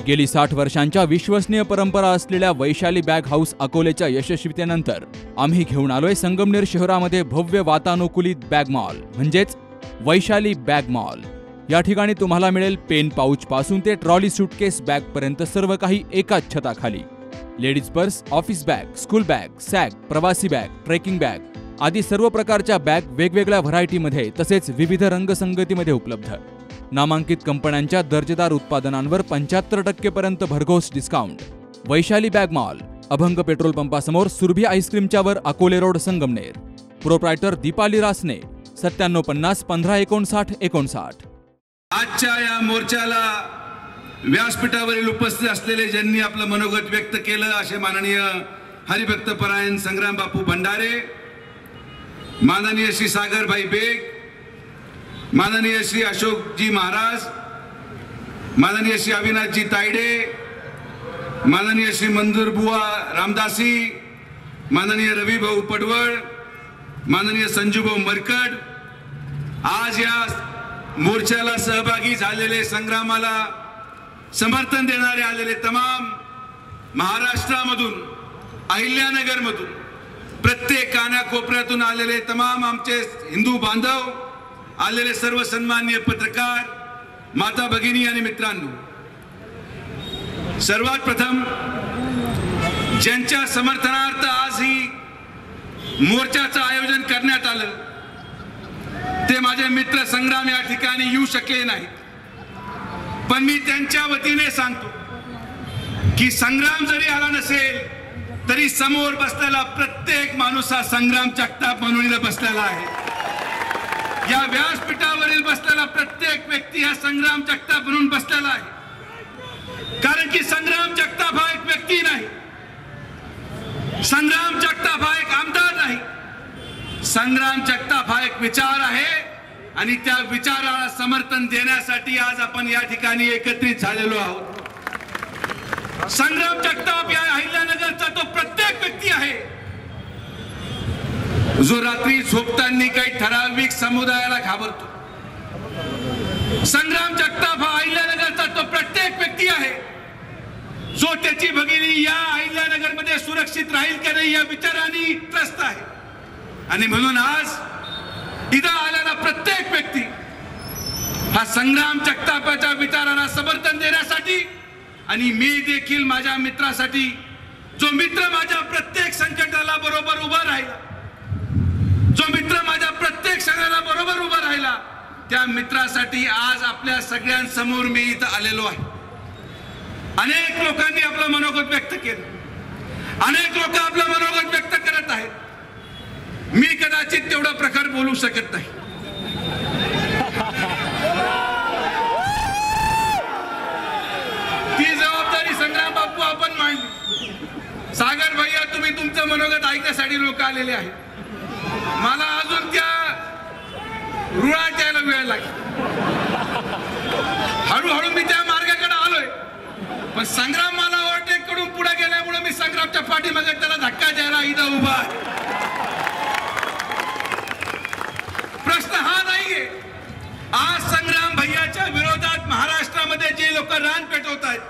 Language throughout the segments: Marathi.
गेली 60 वर्षांच्या विश्वसनीय परंपरा असलेल्या वैशाली बॅग हाऊस अकोलेच्या यशस्वीतेनंतर आम्ही घेऊन आलोय संगमनेर शहरामध्ये भव्य वातानुकूलित बॅग मॉल म्हणजेच वैशाली बॅग मॉल। या ठिकाणी तुम्हाला मिळेल पेन पाऊच पासून ते ट्रॉली सूटकेस बॅग पर्यंत सर्व काही एकाच छताखाली। Ladies purse, office bag, school bag, sack, प्रवासी बॅग, ट्रेकिंग बॅग आदी सर्व प्रकारच्या बॅग वेगवेगळ्या व्हरायटीमध्ये तसेच विविध रंगसंगतीमध्ये उपलब्ध। नामांकित कंपन्यांच्या दर्जेदार उत्पादनांवर 75% पर्यंत भरघोस डिस्काउंट। वैशाली बॅग मॉल, अभंग पेट्रोल पंपासमोर, सुरभी आईस्क्रीमच्या वर, अकोले रोड, संगमनेर। प्रोप्रायटर दीपाली रासने, 9750 1559 59। आजच्या या मोर्चाला व्यासपीठावरील उपस्थित असलेले ज्यांनी आपलं मनोगत व्यक्त केलं असे माननीय हरिभक्त परायण संग्राम बापू भंडारे, माननीय श्री सागर भाई बेग, माननीय श्री अशोकजी महाराज, माननीय श्री अविनाशजी तायडे, माननीय श्री मंजूर बुआ रामदासी, माननीय रवि भाऊ पडवळ, माननीय संजू भाऊ मरकड, आज या मोर्चाला सहभागी झालेले, संग्रामाला समर्थन देणारे आलेले तमाम महाराष्ट्रामधून, अहिल्यानगरमधून, प्रत्येक कानाकोपऱ्यातून आलेले तमाम आमचे हिंदू बांधव, आलेले सर्व सन्माननीय पत्रकार, माता भगिनी आणि मित्रांनो, सर्वात प्रथम ज्यांच्या समर्थनार्थ आज ही मोर्चाचं आयोजन करण्यात आलं ते माझे मित्र संग्राम या ठिकाणी येऊ शकले नाहीत, पण मी त्यांच्या वतीने सांगतो की संग्राम जरी आला नसेल तरी समोर बसलेला प्रत्येक माणूस हा संग्राम जगताप म्हणून बसलेला आहे। या व्यासपीठावरील बसलेला प्रत्येक व्यक्ती हा संग्राम जगताप म्हणून बसलेला आहे, कारण की संग्राम जगताप हा एक व्यक्ती नाही, संग्राम जगताप हा एक आमदार नाही, संग्राम जगताप हा एक विचार आहे आणि त्या विचाराला समर्थन देण्यासाठी आज आपण या ठिकाणी एकत्रित झालेलो आहोत। संग्राम जगताप या अहिल्यानगरचा तो प्रत्येक व्यक्ती आहे जो रात्री झोपताना काही ठराविक समुदायाला घाबरतो। संग्राम जगताप हा अहिल्यानगरचा तो प्रत्येक व्यक्ती आहे जो त्याची भगिनी या अहिल्यानगरमध्ये सुरक्षित राहील की नाही या विचाराने त्रस्त आहे, आणि म्हणून आज इथं आलेला प्रत्येक व्यक्ती हा संग्राम जगतापाच्या विचाराला समर्थन देण्यासाठी, आणि मी देखील माझ्या मित्रासाठी, जो मित्र माझ्या प्रत्येक संकटाला बरोबर उभा राहिला, जो मित्र माझ्या प्रत्येक क्षणाला बरोबर उभा राहिला, त्या मित्रासाठी आज आपल्या सगळ्यांसमोर मी इथं आलेलो आहे। अनेक लोकांनी आपलं मनोगत व्यक्त केलं, अनेक लोक आपलं मनोगत व्यक्त करत आहेत, मी कदाचित तेवढा प्रकार बोलू शकत नाही। ती जबाबदारी संग्राम बापू आपण मांडली। सागर भैया, तुम्ही तुमचं मनोगत ऐकण्यासाठी लोक आलेले आहेत, मला अजून त्या रुळात यायला वेळ लागेल, हळूहळू मी त्या मार्गाकडे आलोय, पण संग्राम मला ओव्हरटेक करून पुढे गेल्यामुळे मी संग्रामच्या पाठीमागे त्याला धक्का द्यायला इथं उभा आहे। प्रश्न हा नाहीये आज संग्राम भैयाच्या विरोधात महाराष्ट्रामध्ये जे लोक रान पेटवत आहेत,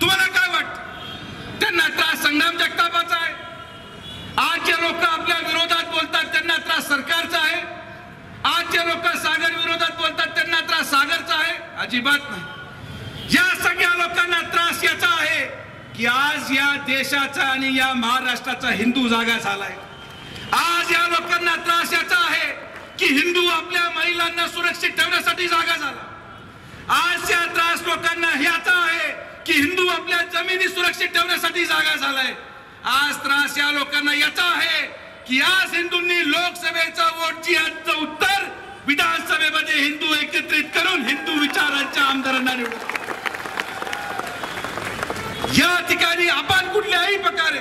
तुम्हाला काय वाटतं त्यांना त्रास संग्राम जगतापाचा आहे? आज जे लोक आपल्या विरोधात बोलतात त्यांना त्रास सरकारचा आहे? आज जे लोक सागर विरोधात बोलतात त्यांना त्रास सागरचा आहे? अजिबात नाही। या सगळ्या लोकांना त्रास याचा आहे की आज या देशाचा आणि या महाराष्ट्राचा हिंदू जागा झालाय। आज या लोकांना त्रास याचा आहे की हिंदू आपल्या महिलांना सुरक्षित ठेवण्यासाठी जागा झाला। आज या त्रास लोकांना याचा आहे की हिंदू आपल्या जमिनी सुरक्षित ठेवण्यासाठी जागा झालाय। आज त्रास या लोकांना याचा आहे की आज हिंदूंनी लोकसभेचा वोटची आजचं उत्तर विधानसभेमध्ये हिंदू एकत्रित करून हिंदू विचारांच्या आमदारांना निवडून, या ठिकाणी आपण कुठल्याही प्रकारे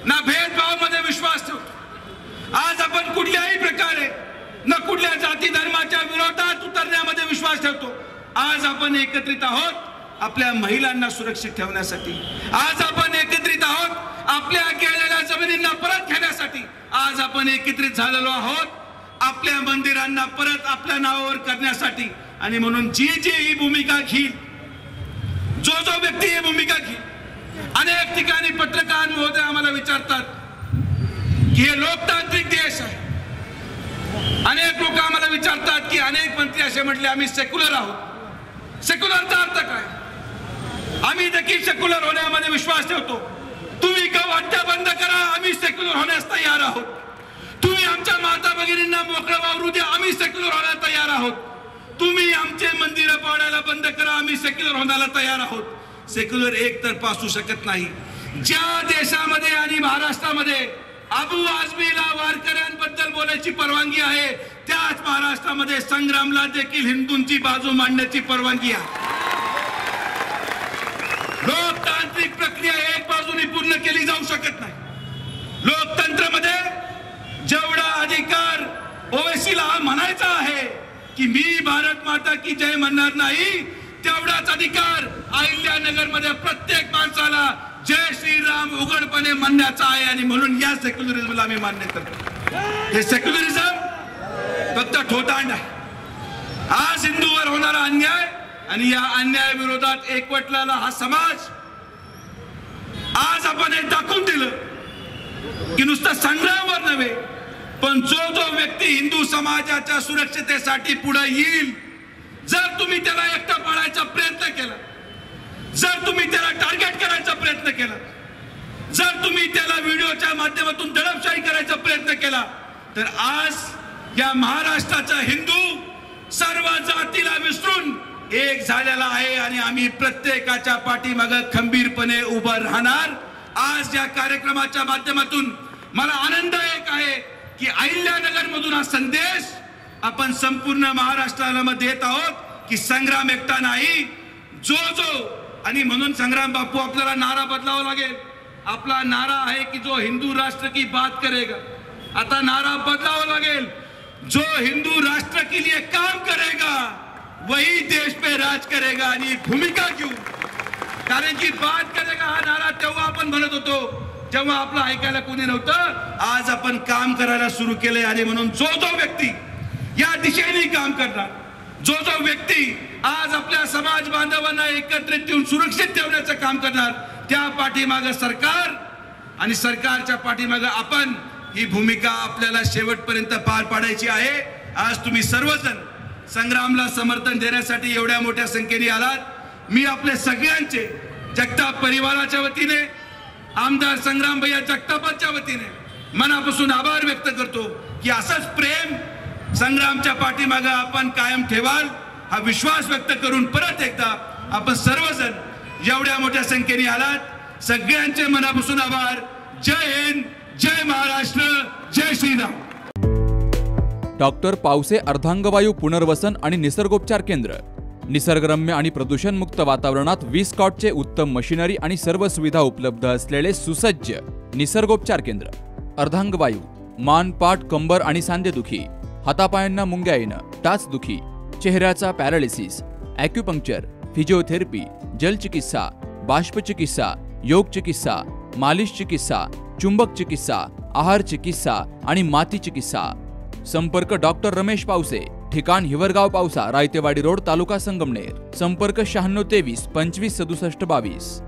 ना भेदभाव मध्ये विश्वास ठेवतो, आज आपण कुठल्याही प्रकारे न कुठल्या जाती धर्माच्या विरोधात उतरण्यामध्ये विश्वास ठेवतो। आज आपण एकत्रित आहोत आपल्या महिलांना सुरक्षित ठेवण्यासाठी, आज आपण एकत्रित आहोत आपल्या गेलेल्या जमिनींना परत घेण्यासाठी, आज आपण एकत्रित झालेलो आहोत आपल्या मंदिरांना परत आपल्या नावावर करण्यासाठी। आणि म्हणून जी जी ही भूमिका घेईल, जो जो व्यक्ती ही भूमिका घे. अनेक ठिकाणी पत्रकार महोदय आम्हाला विचारतात की हे लोकतांत्रिक देश आहे. अनेक लोक आम्हाला विचारतात की अनेक मंत्री असे म्हटले आम्ही सेक्युलर आहोत. सेक्युलरचा अर्थ काय? आम्ही देखील सेक्युलर होण्यामध्ये विश्वास ठेवतो. तुम्ही गवाट्या बंद करा, आम्ही सेक्युलर होण्यास तयार आहोत. तुम्ही आमच्या माता भगिनींना मोकळं वावरू द्या, आम्ही सेक्युलर होण्यास तयार आहोत. तुम्ही आमचे मंदिरं पाडायला बंद करा, आम्ही सेक्युलर होण्याला तयार आहोत. सेक्युलर एकतर्फा असू शकत नाही. ज्या देशामध्ये आणि महाराष्ट्रामध्ये अबू आझमीला वारकऱ्यांबद्दल बोलायची परवानगी आहे, त्याच महाराष्ट्रामध्ये संग्रामला देखील हिंदूंची बाजू मांडण्याची परवानगी आहे. लोकतांत्रिक प्रक्रिया एक बाजूने पूर्ण केली जाऊ शकत नाही. लोकतंत्रामध्ये जेवढा अधिकार ओवेसीला म्हणायचा आहे की मी भारत माता की जय म्हणणार नाही, तेवढाच अधिकार अहिल्यानगर मध्ये प्रत्येक माणसाला जय श्रीराम उघडपणे म्हणण्याचा आहे. आणि म्हणून या सेक्युलरिझमला आम्ही मान्य करतो. हे सेक्युलरिझम फक्त ठोतांड आहे. आज हिंदूवर होणारा अन्याय आणि या अन्यायाविरोधात एकवटलेला हा समाज, आज आपण हे दाखवून दिलं की नुसतं संग्रामवर नव्हे, पण जो जो व्यक्ती हिंदू समाजाच्या सुरक्षितेसाठी पुढे येईल, जर तुम्ही त्याला एकटा पाडायचा प्रयत्न केला, जर तुम्ही त्याला टार्गेट करायचा प्रयत्न केला, जर तुम्ही त्याला व्हिडिओच्या माध्यमातून दडपशाही करायचा प्रयत्न केला, तर आज या महाराष्ट्राचा हिंदू सर्व जातीला विसरून एक झालेला आहे. आणि आम्ही प्रत्येकाच्या पाठीमागे खंबीरपणे उभं राहणार. आज या कार्यक्रमाच्या माध्यमातून मला आनंद एक आहे की अहिल्यानगर मधून हा संदेश आपण संपूर्ण महाराष्ट्राला देत आहोत की संग्राम एकटा नाही. आणि म्हणून संग्राम बापू आपल्याला नारा बदलावा लागेल. आपला नारा आहे की जो हिंदू राष्ट्र की बात करेगा, आता नारा बदलावा लागेल. जो हिंदू राष्ट्र के लिए काम करेगा वही देश पे राज करेगा. आणि भूमिका घेऊन, कारण की बात करेगा हा नारा तेव्हा आपण म्हणत होतो जेव्हा आपलं ऐकायला कोणी नव्हतं. आज आपण काम करायला सुरू केले. आणि म्हणून जो जो व्यक्ती या दिशेने काम करणार, जो जो व्यक्ती आज आपल्या समाज बांधवांना एकत्रित ठेवून सुरक्षित ठेवण्याचं काम करणार, त्या पाठीमागे सरकार आणि सरकारच्या मागे आपण, ही भूमिका आपल्याला शेवटपर्यंत पार पाडायची आहे. आज तुम्ही सर्वजण संग्रामला समर्थन देण्यासाठी एवढ्या मोठ्या संख्येने आलात. मी आपले सगळ्यांचे जगताप परिवाराच्या वतीने, आमदार संग्राम भैया जगतापांच्या वतीने मनापासून आभार व्यक्त करतो की असंच प्रेम संग्रामच्या पाठीमागे आपण कायम ठेवाल, हा विश्वास व्यक्त करून परत एकदा आपण सर्वजण एवढ्या मोठ्या संख्येने आलात, सगळ्यांचे मनापासून आभार. जय हिंद, जय महाराष्ट्र, जय श्रीराम. डॉक्टर पावसे अर्धांगवायू पुनर्वसन आणि निसर्गोपचार केंद्र. निसर्गरम्य आणि प्रदूषणमुक्त वातावरणात 20 कॉटचे उत्तम मशिनरी आणि सर्व सुविधा उपलब्ध असलेले सुसज्ज निसर्गोपचार केंद्र. अर्धांगवायू, मान, पाठ, कंबर आणि सांधेदुखी, हातापायांना मुंग्या येणं, टाचदुखी, चेहऱ्याचा पॅरालिसिस, ॲक्युपंक्चर, फिजिओथेरपी, जलचिकित्सा, बाष्पचिकित्सा, योग चिकित्सा, मालिश चिकित्सा, चुंबक चिकित्सा, आहार चिकित्सा आणि माती चिकित्सा. संपर्क डॉक्टर रमेश पावसे, ठिकाण हिवरगाव पावसा, रायतेवाडी रोड, तालुका संगमनेर. संपर्क 9623 25 67 22.